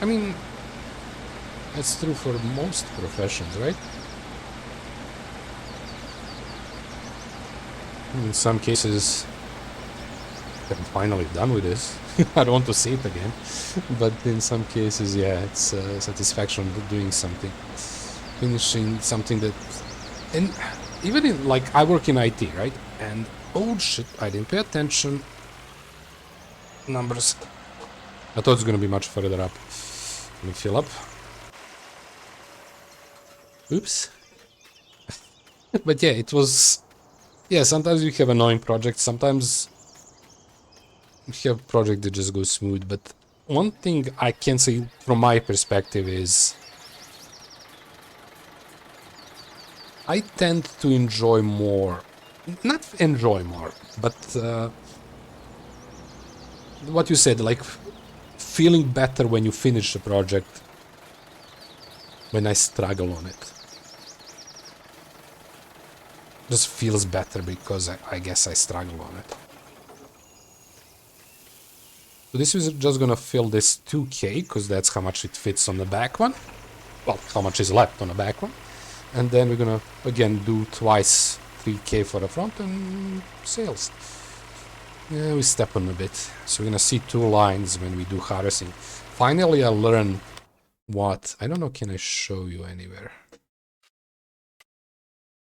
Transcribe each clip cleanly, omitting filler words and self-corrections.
I mean, that's true for most professions, right? In some cases, I'm finally done with this. I don't want to say it again, but in some cases, yeah, it's satisfaction of doing something, finishing something that, and even in, like, I work in IT, right? And oh shit, I didn't pay attention. Numbers. I thought it's gonna be much further up. Let me fill up. Oops. But yeah, it was. Yeah, sometimes we have annoying projects. Sometimes we have a project that just goes smooth. But one thing I can say from my perspective is I tend to enjoy more. Not enjoy more, but what you said, like feeling better when you finish the project when I struggle on it. Just feels better because I guess I struggle on it. So this is just gonna fill this 2K because that's how much it fits on the back one. Well, how much is left on the back one. And then we're gonna again do twice 3K for the front and sales. Yeah, we step on a bit. So we're gonna see 2 lines when we do harvesting. Finally, I learn what... I don't know, can I show you anywhere?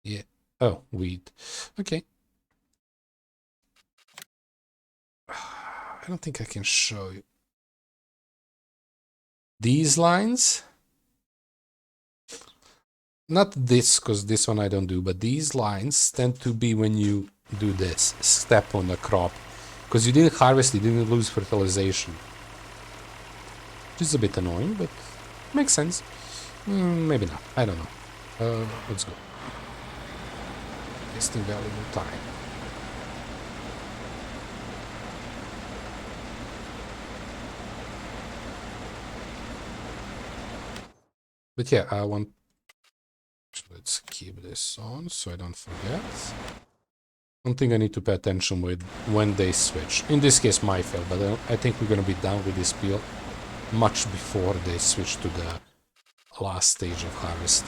Yeah. Oh, weed. Okay. I don't think I can show you. These lines... Not this, because this one I don't do, but these lines tend to be when you do this, step on the crop. Because you didn't harvest, you didn't lose fertilization. Which is a bit annoying, but makes sense. Maybe not, I don't know. Let's go. Wasting valuable time. But yeah, I want... Let's keep this on so I don't forget. One thing I need to pay attention with when they switch. In this case, my fail, but I think we're gonna be done with this peel much before they switch to the last stage of harvest.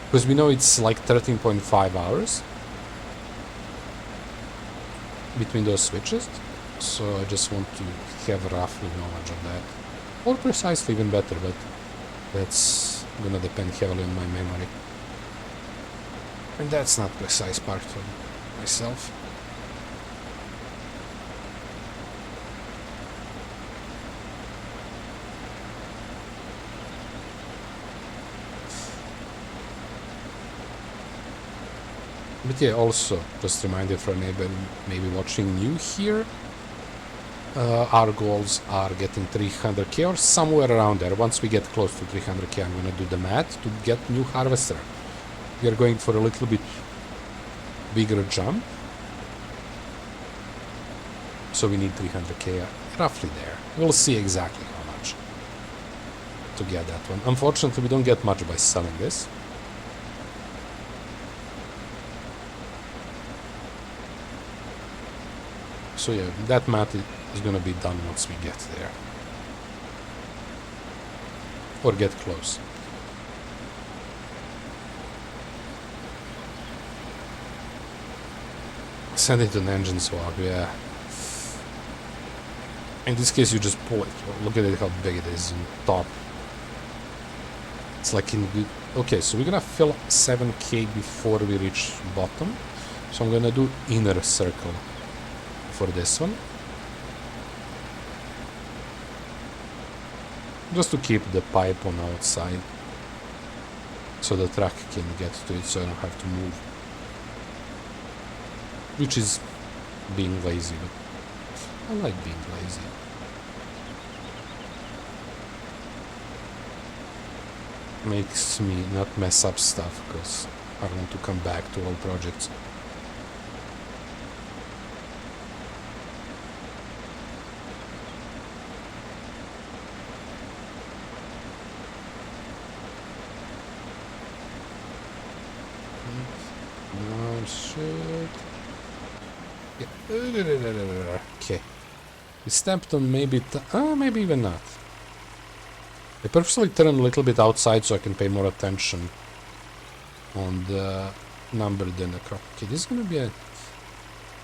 Because we know it's like 13.5 hours between those switches, so I just want to have roughly knowledge of that. Or precisely, even better, but that's gonna depend heavily on my memory. And that's not precise part for myself. But yeah, also, just a reminder for maybe watching new here, our goals are getting 300k or somewhere around there. Once we get close to 300k, I'm gonna do the math to get new harvester. We are going for a little bit bigger jump. So we need 300k, roughly there. We'll see exactly how much to get that one. Unfortunately, we don't get much by selling this. So yeah, that math is gonna be done once we get there. Or get close. Send it to an engine swap, yeah. In this case, you just pull it. Look at it, how big it is on top. It's like in good... Okay, so we're gonna fill 7k before we reach bottom. So I'm gonna do inner circle for this one. Just to keep the pipe on outside. So the truck can get to it, so I don't have to move. Which is being lazy, but I like being lazy. Makes me not mess up stuff, because I want to come back to all projects. No shit. Yeah. Okay. We stamped on maybe... maybe even not. I purposely turn a little bit outside so I can pay more attention on the number than the crop. Okay, this is gonna be a...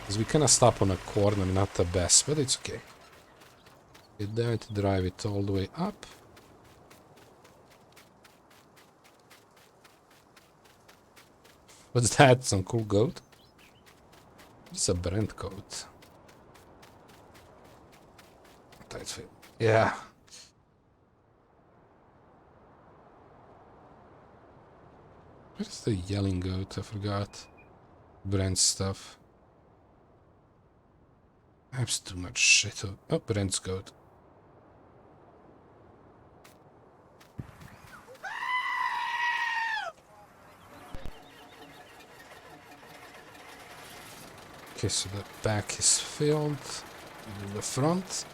Because we kinda stop on a corner, not the best, but it's okay. Get there to drive it all the way up. What's that? Some cool goat? It's a Brent goat. Tight fit. Yeah. Where's the yelling goat? I forgot. Brent stuff. I have too much shit. Oh, Brent's goat. Okay, so the back is filled. In the front.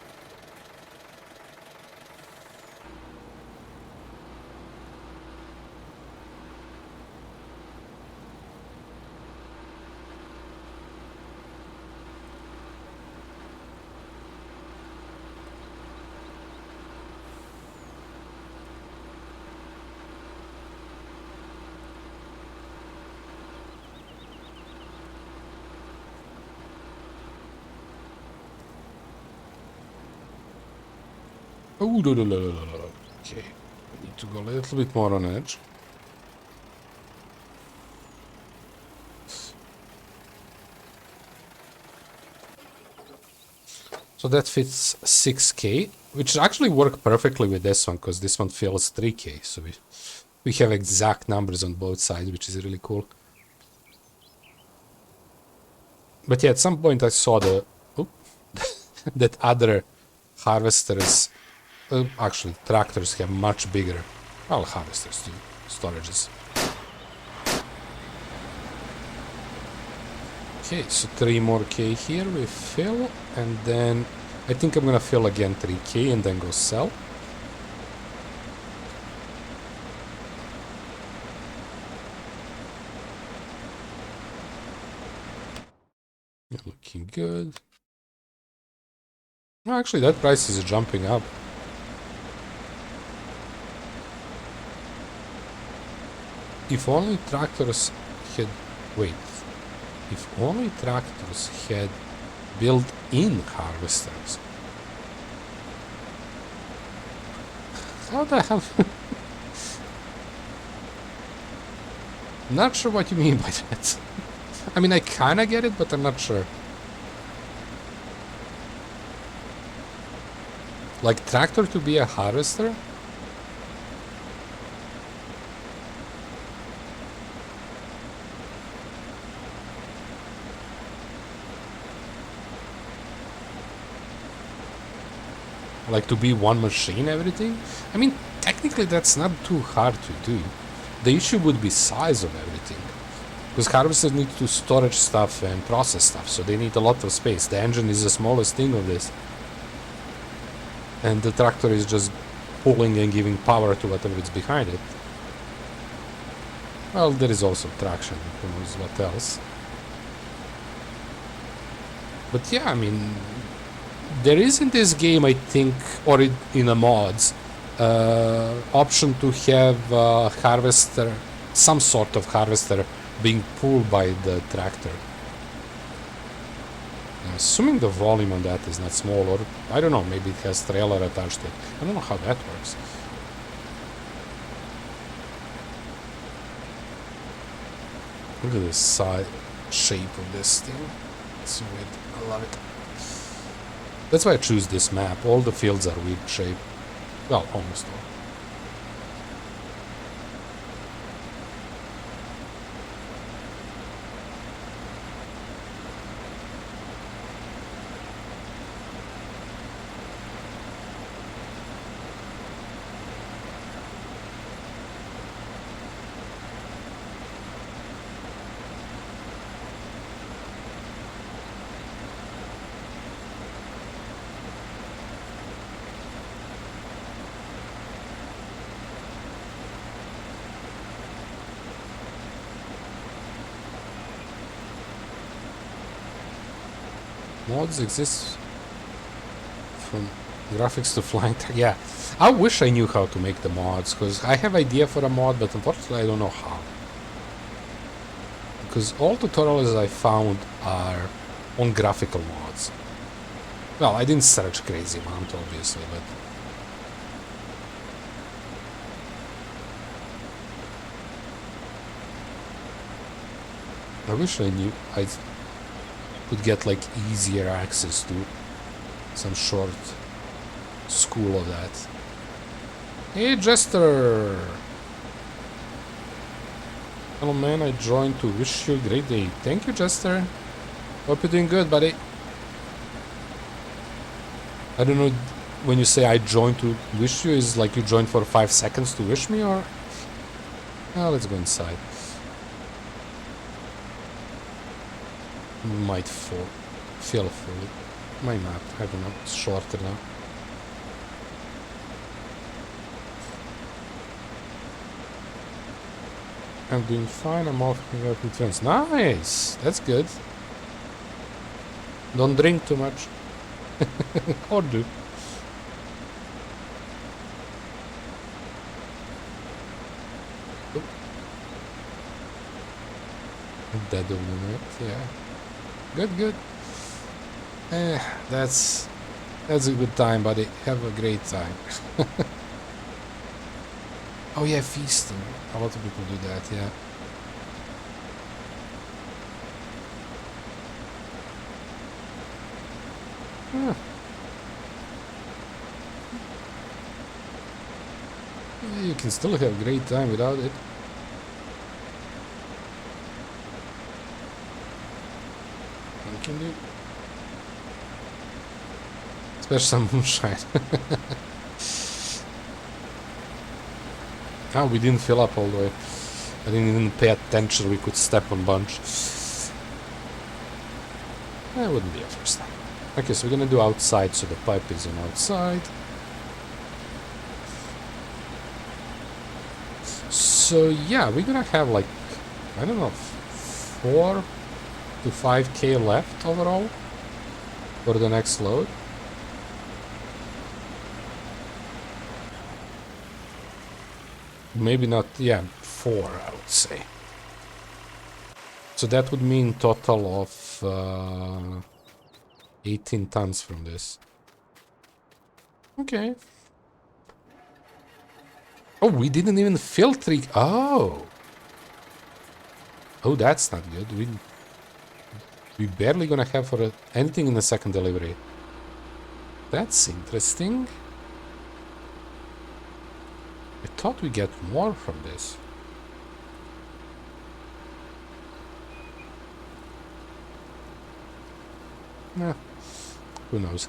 Oh, okay. I need to go a little bit more on edge. So that fits 6k, which actually worked perfectly with this one, because this one fills 3k. So we have exact numbers on both sides, which is really cool. But yeah, at some point I saw that other harvesters, actually tractors, have much bigger, well, harvesters too, storages. Okay, so 3 more K here we fill, and then I think I'm gonna fill again 3K and then go sell. Looking good. Well, actually, that price is jumping up. If only tractors had... Wait. If only tractors had built-in harvesters. How the hell... Not sure what you mean by that. I mean, I kinda get it, but I'm not sure. Like, tractor to be a harvester? Like, to be one machine, everything? I mean, technically that's not too hard to do. The issue would be size of everything. Because harvesters need to storage stuff and process stuff, so they need a lot of space. The engine is the smallest thing of this. And the tractor is just pulling and giving power to whatever is behind it. Well, there is also traction, who knows what else. But yeah, I mean, there is in this game, I think, or in the mods, option to have a harvester, some sort of harvester, being pulled by the tractor. Assuming the volume on that is not small, or I don't know, maybe it has trailer attached to it. I don't know how that works. Look at this side shape of this thing. It's weird. I love it. That's why I choose this map. All the fields are weird shape. Well, almost all. Mods exist from Graphics to flying tag. Yeah, I wish I knew how to make the mods, because I have idea for a mod, but unfortunately I don't know how. Because all tutorials I found are on graphical mods. Well, I didn't search crazy amount, obviously, but I wish I knew I could get like easier access to some short school of that. Hey, Jester! Hello, man. I joined to wish you a great day. Thank you, Jester. Hope you're doing good, buddy. I don't know, when you say I joined to wish you, is like you joined for 5 seconds to wish me, or? Oh, let's go inside. Might feel full. Might not. I don't know. It's shorter now. I'm doing fine. I'm off hanging out with friends. Nice! That's good. Don't drink too much. Or do. Dead of the night, yeah. Good, good. That's a good time, buddy. Have a great time. Oh yeah, feasting. A lot of people do that, yeah. Huh. Yeah, you can still have a great time without it. You can do. Especially some moonshine. Oh, we didn't fill up all the way. I didn't even pay attention. We could step on bunch. That wouldn't be a first time. Okay, so we're gonna do outside, so the pipe is on outside. So yeah, we're gonna have like, I don't know, 4 to 5k left overall for the next load. Maybe not, yeah, 4 I would say. So that would mean total of 18 tons from this. Okay. Oh, we didn't even fill 3. Oh. Oh, that's not good. We barely gonna have for anything in the second delivery. That's interesting. I thought we get more from this. Nah, who knows?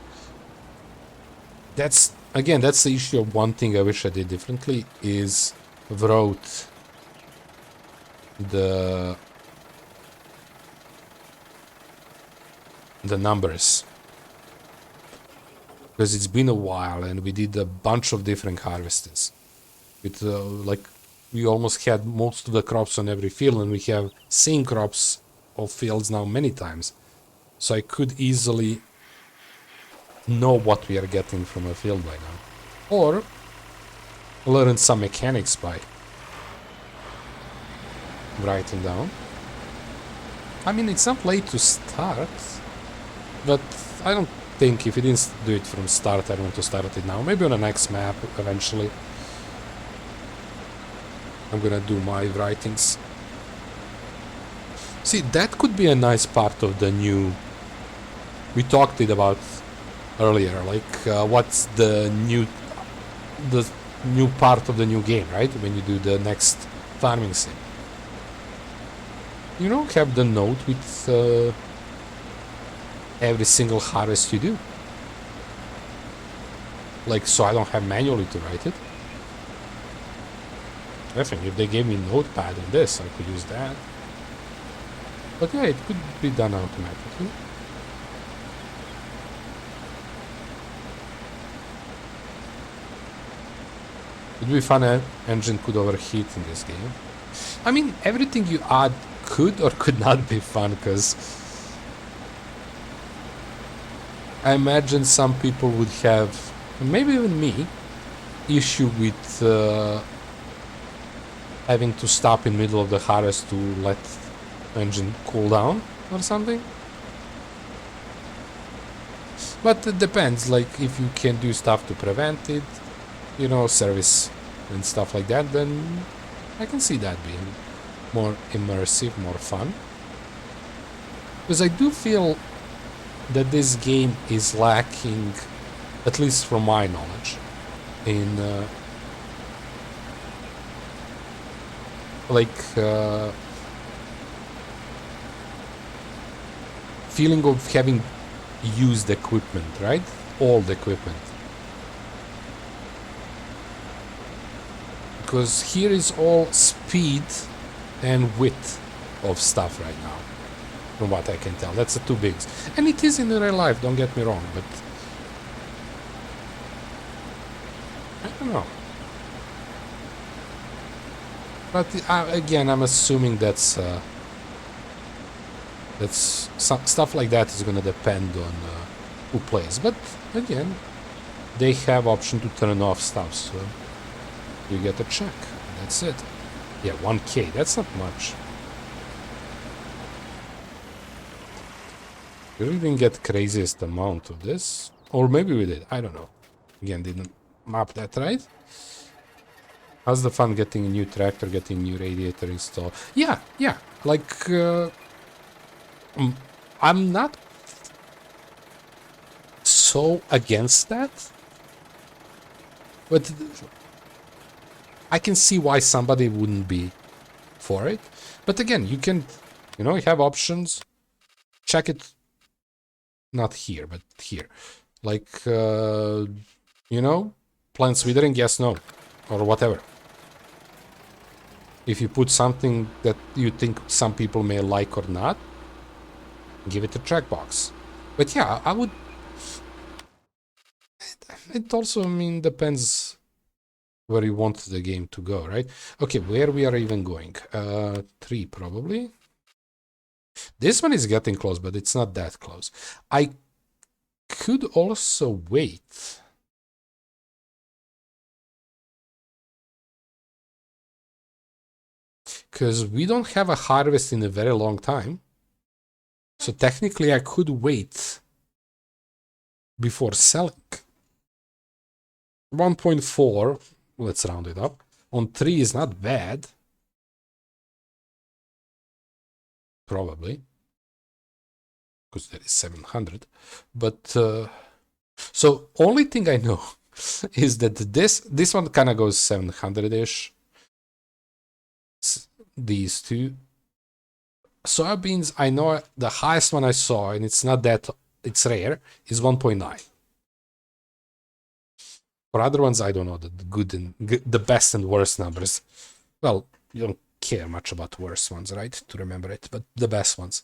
That's, again, that's the issue of one thing I wish I did differently, is wrote the numbers. Because it's been a while and we did a bunch of different harvests. With like, we almost had most of the crops on every field, and we have same crops of fields now many times. So I could easily know what we are getting from a field by now. Or learn some mechanics by writing down. I mean, it's not late to start, but I don't think if you didn't do it from start, I want to start it now. Maybe on the next map eventually. I'm gonna do my writings. See, that could be a nice part of the new... We talked it about earlier, like what's the new part of the new game, right? When you do the next farming sim. You know, have the note with every single harvest you do. Like, so I don't have manually to write it. I think if they gave me a notepad on this, I could use that. But yeah, it could be done automatically. It would be fun if engine could overheat in this game. I mean, everything you add could or could not be fun, because I imagine some people would have and maybe even me, issue with having to stop in middle of the harvest to let engine cool down or something. But it depends, like if you can do stuff to prevent it, you know, service and stuff like that, then I can see that being more immersive, more fun. Because I do feel that this game is lacking, at least from my knowledge, in feeling of having used equipment, right? Old equipment. Because here is all speed and width of stuff right now, from what I can tell. That's the two bigs. And it is in real life, don't get me wrong, but I don't know. But again, I'm assuming that's stuff like that is gonna depend on who plays. But again, they have option to turn off stuff, so you get a check. That's it. Yeah, 1K. That's not much. We didn't get craziest amount of this, or maybe we did. I don't know. Again, didn't map that right. How's the fun getting a new tractor, getting new radiator installed? Yeah. Like, I'm not so against that, but I can see why somebody wouldn't be for it. But again, you can, you know, you have options. Check it. Not here, but here. Like, you know, plants withering, yes, no, or whatever. If you put something that you think some people may like or not, give it a checkbox. But yeah, I would... It also, I mean, depends where you want the game to go, right? Okay, where we are even going? 3, probably. This one is getting close, but it's not that close. I could also wait. Because we don't have a harvest in a very long time. So technically I could wait before selling. 1.4, let's round it up. On 3 is not bad. Probably. Because that is 700. But, so only thing I know is that this one kind of goes 700-ish. These two. Soybeans, I know the highest one I saw, and it's not that, it's rare, is 1.9. For other ones, I don't know the good and the best and worst numbers. Well, you don't care much about worst ones, right? To remember it, but the best ones.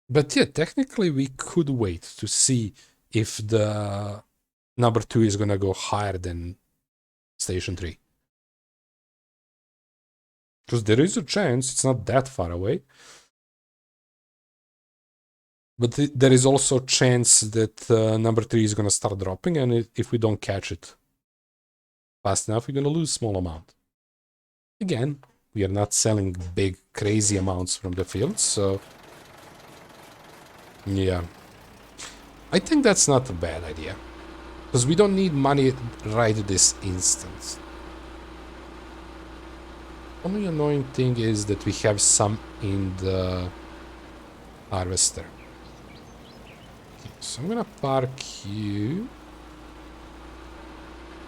But yeah, technically we could wait to see if the number 2 is gonna go higher than station 3. Because there is a chance, it's not that far away. But there is also a chance that number 3 is gonna start dropping, and if we don't catch it fast enough, we're gonna lose small amount. Again, we are not selling big, crazy amounts from the field, so... Yeah. I think that's not a bad idea. Because we don't need money right this instant. Only annoying thing is that we have some in the harvester. Okay, so I'm gonna park you.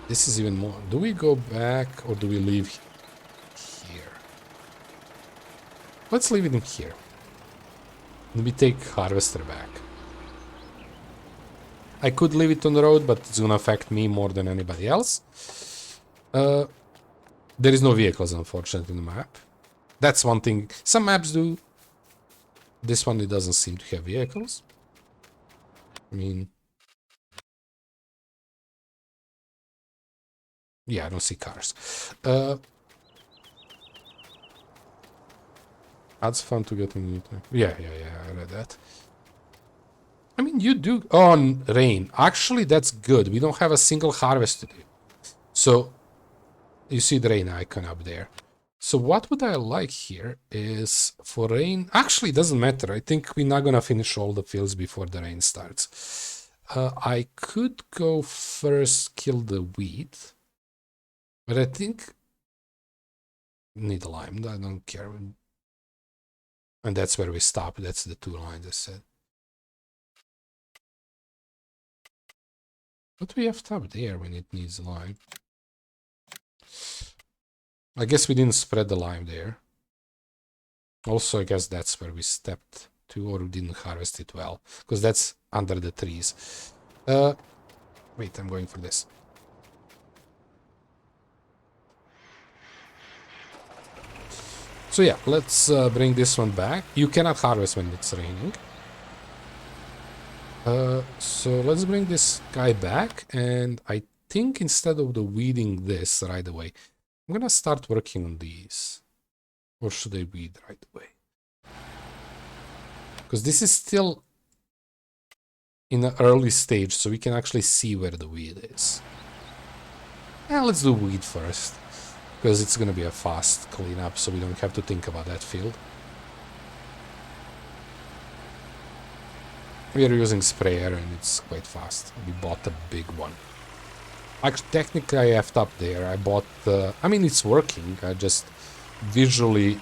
This is even more. Do we go back or do we leave here? Let's leave it in here. Let me take harvester back. I could leave it on the road, but it's gonna affect me more than anybody else. There is no vehicles, unfortunately, in the map. That's one thing. Some maps do. This one, it doesn't seem to have vehicles. I mean... Yeah, I don't see cars. Adds fun to get in. Yeah, I read that. I mean, you do on rain. Actually, that's good. We don't have a single harvest to do. So, you see the rain icon up there. So what would I like here is for rain... Actually, it doesn't matter. I think we're not gonna finish all the fields before the rain starts. I could go first kill the wheat. But I think... Need a lime. I don't care. And that's where we stop. That's the 2 lines I said. What do we have up there when it needs lime? I guess we didn't spread the lime there. Also, I guess that's where we stepped to, or we didn't harvest it well, because that's under the trees. Wait, I'm going for this. So yeah, let's bring this one back. You cannot harvest when it's raining. So let's bring this guy back, and I think instead of the weeding this right away, I'm gonna start working on these. Or should I weed right away? Because this is still in the early stage, so we can actually see where the weed is. Yeah, let's do weed first, because it's gonna be a fast cleanup, so we don't have to think about that field. We are using sprayer and it's quite fast. We bought a big one. Actually, technically I effed up there. I bought I mean, it's working. I just visually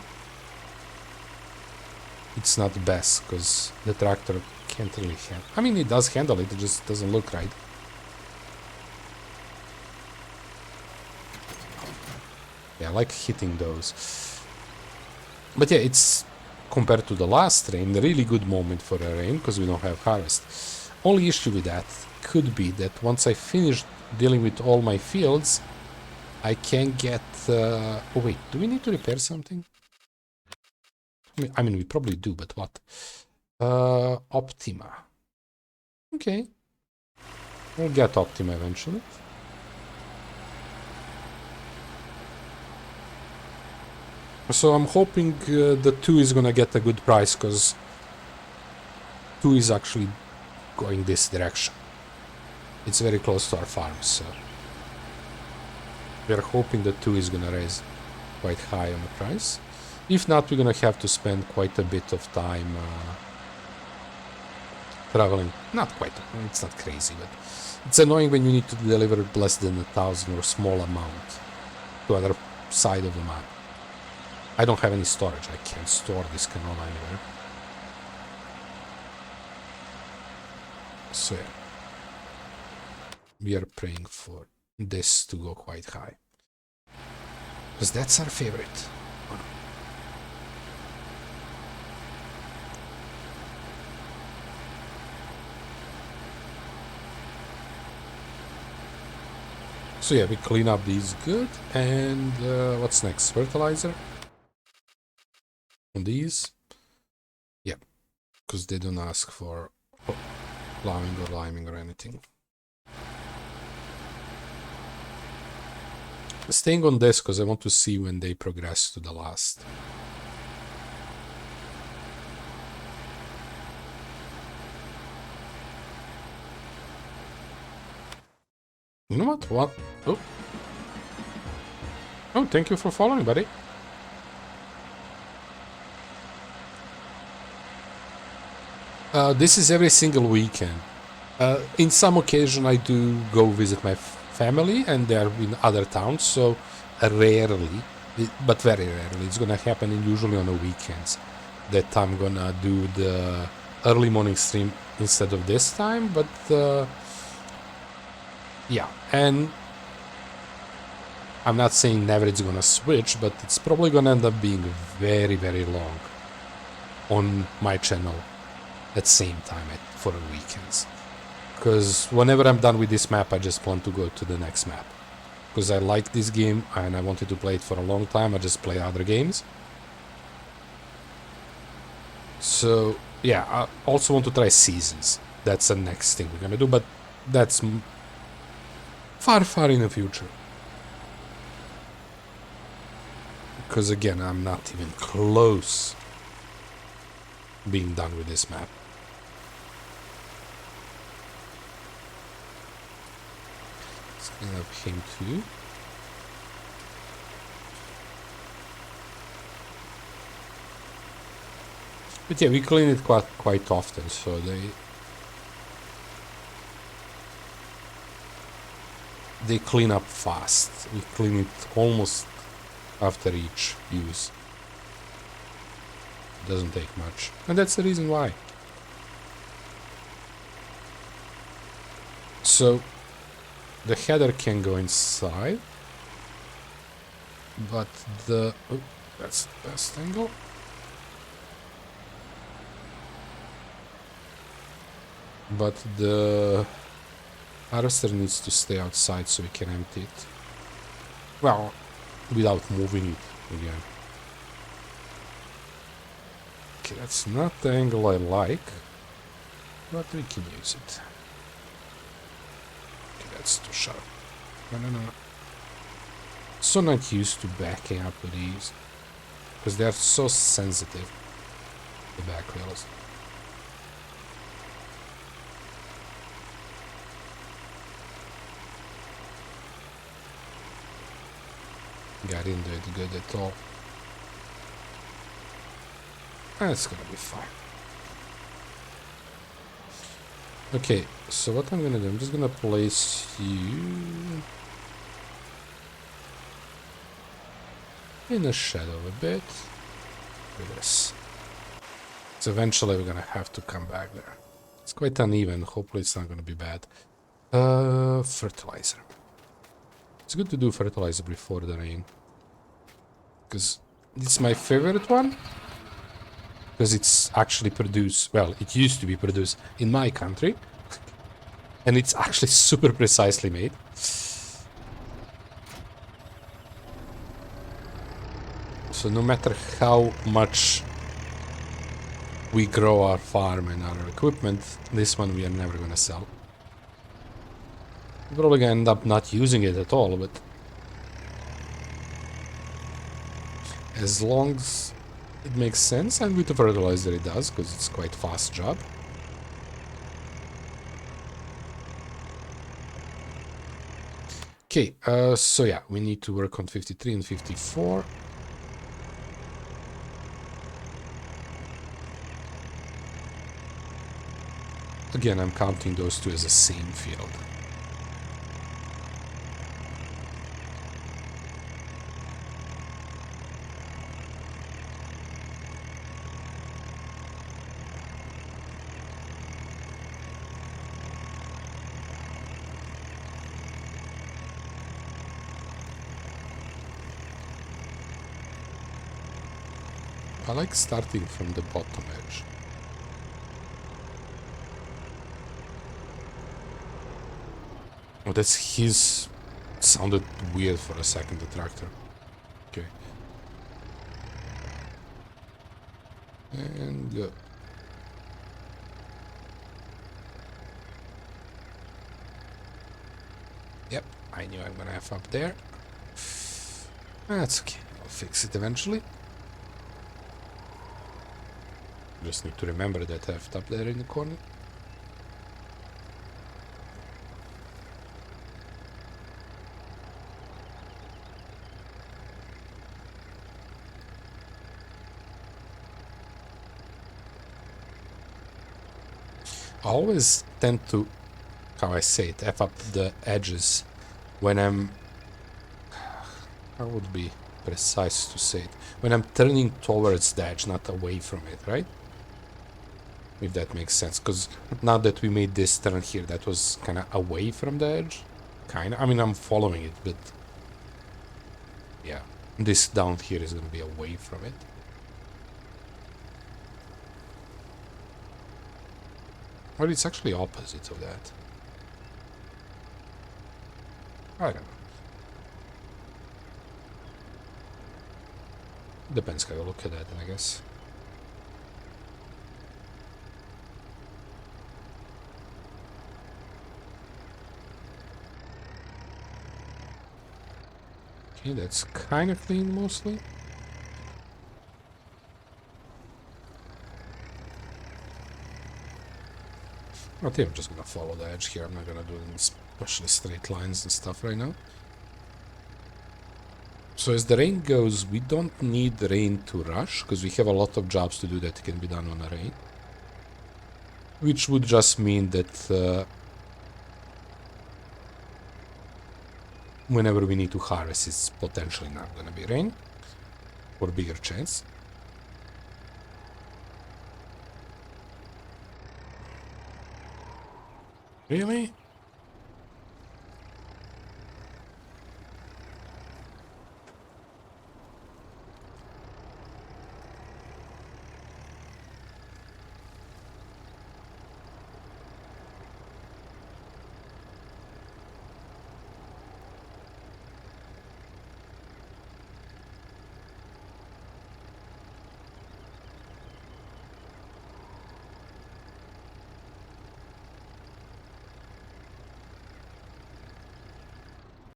it's not the best because the tractor can't really handle. I mean, it does handle it. It just doesn't look right. Yeah, I like hitting those. But yeah, it's compared to the last rain, a really good moment for a rain because we don't have harvest. Only issue with that could be that once I finish dealing with all my fields, I can get... oh wait, do we need to repair something? I mean, we probably do, but what? Optima. Okay. We'll get Optima eventually. So I'm hoping the 2 is gonna get a good price, because 2 is actually going this direction. It's very close to our farm, so we're hoping the 2 is gonna raise quite high on the price. If not, we're gonna have to spend quite a bit of time traveling. Not quite, it's not crazy, but it's annoying when you need to deliver less than 1,000 or small amount to other side of the map. I don't have any storage. I can't store this canola anywhere. So yeah. We are praying for this to go quite high. Because that's our favorite. So yeah, we clean up these good. And what's next? Fertilizer? On these? Yeah, because they don't ask for plowing or liming or anything. Staying on this because I want to see when they progress to the last. You know what? What? Oh. Oh, thank you for following, buddy. This is every single weekend. In some occasion I do go visit my family and they're in other towns, so rarely, but very rarely, it's gonna happen usually on the weekends that I'm gonna do the early morning stream instead of this time, but yeah, and I'm not saying never it's gonna switch, but it's probably gonna end up being very, very long on my channel at same time for the weekends. Because whenever I'm done with this map, I just want to go to the next map. Because I like this game and I wanted to play it for a long time. I just play other games. So yeah, I also want to try Seasons. That's the next thing we're gonna do, but that's far, far in the future. Because again, I'm not even close being done with this map. Clean up him too. But yeah, we clean it quite often, so they clean up fast. We clean it almost after each use. It doesn't take much, and that's the reason why. So the header can go inside, but the that's the best angle. But the harvester needs to stay outside so we can empty it. Well, without moving it again. Okay, that's not the angle I like, but we can use it. Okay, that's too sharp. No. So not used to backing up with these, because they are so sensitive, the back wheels. Got into it good at all. That's gonna be fine. Okay, so what I'm gonna do, I'm just gonna place you in the shadow a bit with this. So eventually we're gonna have to come back there. It's quite uneven, hopefully it's not gonna be bad. Fertilizer. It's good to do fertilizer before the rain, because it's my favorite one, because it's actually produced, well, it used to be produced in my country, and it's actually super precisely made. So no matter how much we grow our farm and our equipment, this one we are never gonna sell. We're probably gonna end up not using it at all, but as long as it makes sense, and with the fertilizer it does, because it's quite a fast job. Okay, so yeah, we need to work on 53 and 54. Again, I'm counting those two as the same field. I like starting from the bottom edge. Oh, that's his... Sounded weird for a second, the tractor. Okay. And go. Yep, I knew I'm gonna F up there. That's okay, I'll fix it eventually. Just need to remember that I F'd up there in the corner. I always tend to, how I say it, F up the edges when I'm... How would be precise to say it? When I'm turning towards the edge, not away from it, right? If that makes sense, because now that we made this turn here, that was kind of away from the edge. Kind of. I mean, I'm following it, but... Yeah. This down here is going to be away from it. Or it's actually opposite of that. I don't know. Depends how you look at that, I guess. Okay, that's kind of clean mostly. I think I'm just gonna follow the edge here. I'm not gonna do any especially straight lines and stuff right now. So as the rain goes, we don't need the rain to rush, because we have a lot of jobs to do that can be done on a rain. Which would just mean that whenever we need to harvest, it's potentially not gonna be rain, or bigger chance. Really?